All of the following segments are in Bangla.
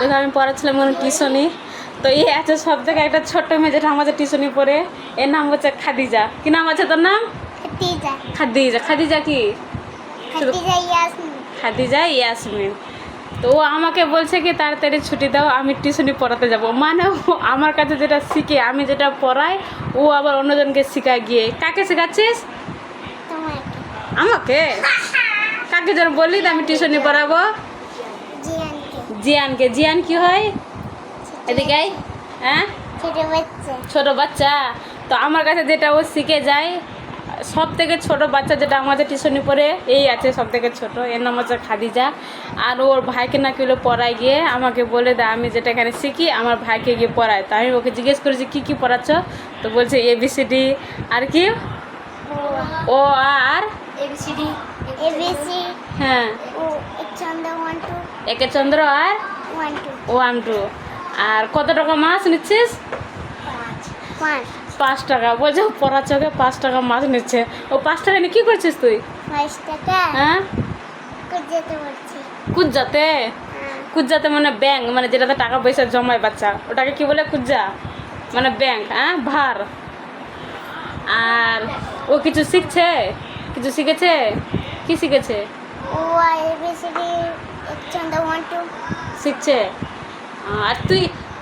দেখো আমি পড়াচ্ছিলাম কোনো টিউশনি। তো এই আছে সব থেকে একটা ছোট্ট মেয়ে যেটা আমাদের টিউশনি পড়ে, এর নাম হচ্ছে খাদিজা। কি নাম আছে তোর নাম? খাদিজা। খাদিজা। খাদিজা কি? খাদিজা ইয়াসমিন। খাদিজা ইয়াসমিন। তো ও আমাকে বলছে কি তাড়াতাড়ি ছুটি দাও, আমি টিউশনি পড়াতে যাব। মানে ও আমার কাছে যেটা শিখে, আমি যেটা পড়াই, ও আবার অন্যজনকে শেখায় গিয়ে। কাকে শেখাচ্ছিস? তোমাকে। আমাকে? কাকে যেন বললি তো আমি টিউশনি পড়াবো? জিয়ানকে। জিয়ানকে। জিয়ান কি হয়? এদিকে আয়। হ্যাঁ, ছোট বাচ্চা। ছোট বাচ্চা। তো আমার কাছে যেটা ও শিখে যায়, সব থেকে ছোট বাচ্চা যেটা আমাদের টিউশনি পড়ে এই আছে সব থেকে ছোট, এর নাম হচ্ছে খাদিজা। আর ওর ভাইকে না কিলো পড়ায় গিয়ে আমাকে বলে দেয় আমি যেটা এখানে শিখি আমার ভাইকে গিয়ে পড়ায়। তা আমি ওকে জিজ্ঞেস করেছি কী কী পড়াচ্ছ? তো বলছে ABCD আর কি ও আর এবিসিডি। এবিসি। হ্যাঁ, ও একচন্দ্র 1 2 একে চন্দ্র আর 1 2 1 2। আর কত টাকা মাস নিচ্ছিস? 5 5 টাকা। বলছে ও পড়াচ্ছে, ওকে 5 টাকা মাস নিচ্ছে। ও 5 টাকা নিয়ে কী করছিস তুই? 5 টাকা হ্যাঁ, যেতে বলছি। কুজ্জাতে। হ্যাঁ। কুজ্জাতে মানে ব্যাংক, মানে যেটাতে টাকা পয়সা জমায় বাচ্চা, ওটাকে কি বলে? কুজ্জা মানে ব্যাংক। হ্যাঁ, ভার। আর ও কিছু শিখছে, কিছু শিখেছে? কি শিখেছে? ও এবিসিডি একচন্দ্র 1 2 শিখছে। আর তুই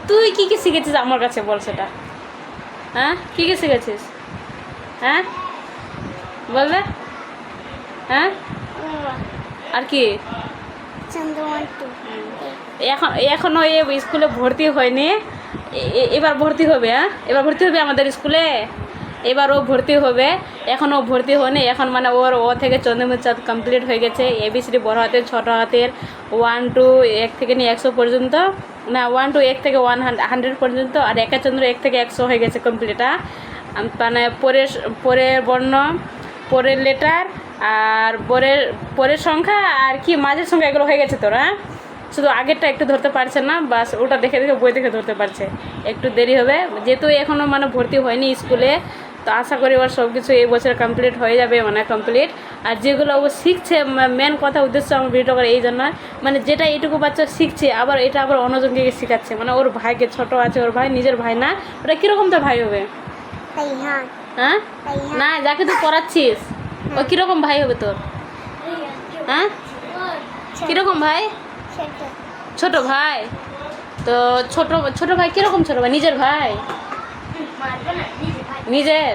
তুই কী কী শিখেছিস আমার কাছে বল সেটা। হ্যাঁ, কী কী শিখেছিস? হ্যাঁ বলবে। হ্যাঁ, আর কি? চন্দ্র 1 2 এখনও এ স্কুলে ভর্তি হয়নি, এবার ভর্তি হবে। হ্যাঁ, এবার ভর্তি হবে আমাদের স্কুলে। এবার ও ভর্তি হবে। এখন ও ভর্তি হয়নি, এখন মানে ওর ও থেকে চন্দ্রমিচাঁদ কমপ্লিট হয়ে গেছে। ABCD বড় হাতের ছোট হাতের 1 2 1 থেকে নিয়ে 100 পর্যন্ত, না 1 2 1 থেকে 100 পর্যন্ত। আর একা চন্দ্র 1 থেকে 100 হয়ে গেছে কমপ্লিট। মানে পরের বর্ণ, পরের লেটার আর পরের সংখ্যা আর কি মাঝের সংখ্যা এগুলো হয়ে গেছে তোরা। শুধু আগেরটা একটু ধরতে পারছে না, বাস ওটা দেখে দেখে বই দেখে ধরতে পারছে। একটু দেরি হবে যেহেতু এখনও মানে ভর্তি হয়নি স্কুলে। তো আশা করি ওর সব কিছু এই বছর কমপ্লিট হয়ে যাবে, মানে কমপ্লিট। আর যেগুলো ও শিখছে, মেন কথা উদ্দেশ্য আমার ভিডিও করে এই জন্য, মানে যেটা এইটুকু বাচ্চা শিখছে আবার এটা আবার অন্যজনকে শেখাচ্ছে। মানে ওর ভাইকে, ছোট আছে ওর ভাই, নিজের ভাই না, ওটা কীরকম তো ভাই হবে? তাইহান। হ্যাঁ, না যাকে তুই পড়াচ্ছিস ও কীরকম ভাই হবে তোর? হ্যাঁ, কীরকম ভাই? ছোট। ছোট ভাই। তো ছোট ভাই কীরকম ছোট ভাই? নিজের ভাই? নিজের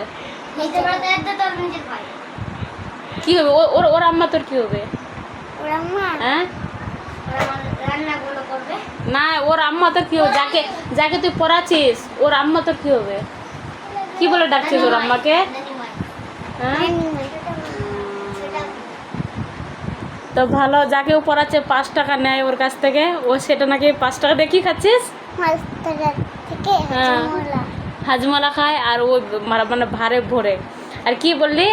কি হবে? ওর আম্মা তোর কি হবে? ওর আম্মা হ্যাঁ, রান্নাগুলো করবে। না ওর আম্মা তোর কি হবে? যাকে তুই পড়াচ্ছিস ওর আম্মা তোর কি হবে? কি বলে ডাকছিস ওর আম্মাকে? হ্যাঁ, তো ভালো, যাকে ও পড়াচ্ছে 5 টাকা নেয় ওর কাছ থেকে, ও সেটা নাকি 5 টাকা দিয়ে কি খাচ্ছিস? মাছ টাকা থেকে হ্যাঁ। হাজমোলা। হাজমালা খায় আর ও মানে ভারে ভরে। আর কি বললি,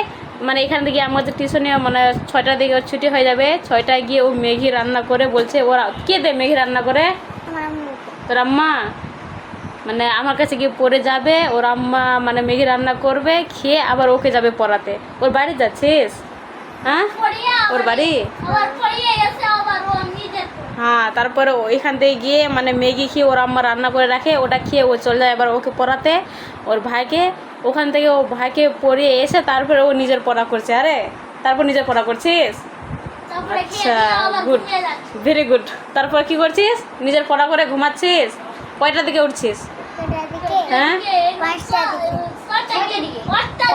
মানে এখান থেকে আমাদের টিউশনে মানে 6টার দিকে ওর ছুটি হয়ে যাবে। 6টায় গিয়ে ও ম্যাগি রান্না করে বলছে ওরা কে দে ম্যাগি রান্না করে? আমার আম্মু। তোর আম্মা। মানে আমার কাছে গিয়ে পড়ে যাবে, ওর আম্মা মানে ম্যাগি রান্না করবে, খেয়ে আবার ওকে যাবে পড়াতে। ওর বাড়ি যাচ্ছিস? হ্যাঁ, ওর বাড়ি। হ্যাঁ, তারপরে ওইখান থেকে গিয়ে মানে ম্যাগি খেয়ে ওর আম্মা রান্না করে রাখে, ওটা খেয়ে ও চলে যায় এবার ওকে পড়াতে ওর ভাইকে। ওখান থেকে ও ভাইকে পড়িয়ে এসে তারপরে ও নিজের পড়া করছে। আরে তারপর নিজের পড়া করছিস? আচ্ছা, গুড, ভেরি গুড। তারপর কি করছিস? নিজের পড়া করে ঘুমাচ্ছিস? কয়টার দিকে উঠছিস? হ্যাঁ,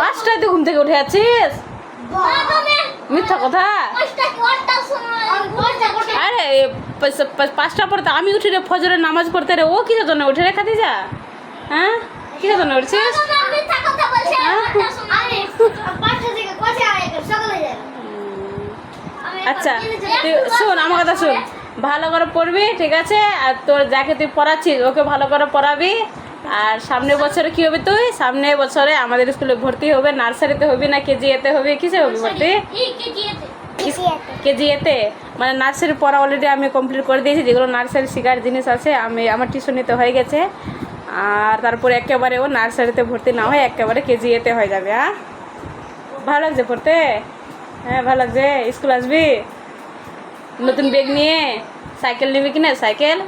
5টায় তো ঘুম থেকে উঠে যাচ্ছিস? মিথ্যা কথা। আরে 5টার পরে তো আমি উঠি রে ফজরের নামাজ পড়তে রে। ও কিসের জন্য উঠে রে খাদিজা? হ্যাঁ, কিসের জন্য উঠছিস? আচ্ছা তুই শোন, আমার কথা শোন, ভালো করে পড়বি, ঠিক আছে? আর তোর যাকে তুই পড়াচ্ছিস ওকে ভালো করে পড়াবি। আর সামনের বছরে কি হবে? তুই সামনের বছরে আমাদের স্কুলে ভর্তি হবে। নার্সারিতে হবি না KG এতে হবি? কিসে হবি ভর্তি? KG এতে। মানে নার্সারি পড়া অলরেডি আমি কমপ্লিট করে দিয়েছি। যেগুলো নার্সারি শেখার জিনিস আছে আমি আমার টিউশনিতে হয়ে গেছে। আর তারপরে একেবারে ও নার্সারিতে ভর্তি না হয় একেবারে KG এতে হয়ে যাবে। হ্যাঁ, ভালো লাগছে পড়তে? হ্যাঁ, ভালো লাগছে। স্কুল আসবি নতুন ব্যাগ নিয়ে? সাইকেল নিবি কিনা? সাইকেল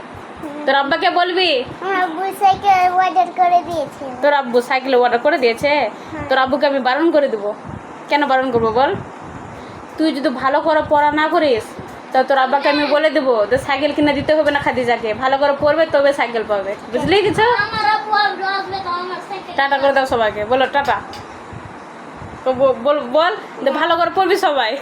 তোর আব্বাকে বলবি আমার আব্বু সাইকেল অর্ডার করে দিয়েছে। তোর আব্বু সাইকেল অর্ডার করে দিয়েছে? তোর আব্বুকে আমি বারণ করে দেবো। কেন বারণ করবো বল? তুই যদি ভালো করে পড়া না করিস তা তোর আব্বাকে আমি বলে দেবো তো সাইকেল কিনে দিতে হবে না খাদিজাকে, ভালো করে পড়বে তবে সাইকেল পাবে, বুঝলি কিছু? আমার আব্বু আসবে তো আমার সাইকেল টাটা করে দাও সবাইকে, বলো টাটা। তো বল বল যে ভালো করে পড়বি সবাই।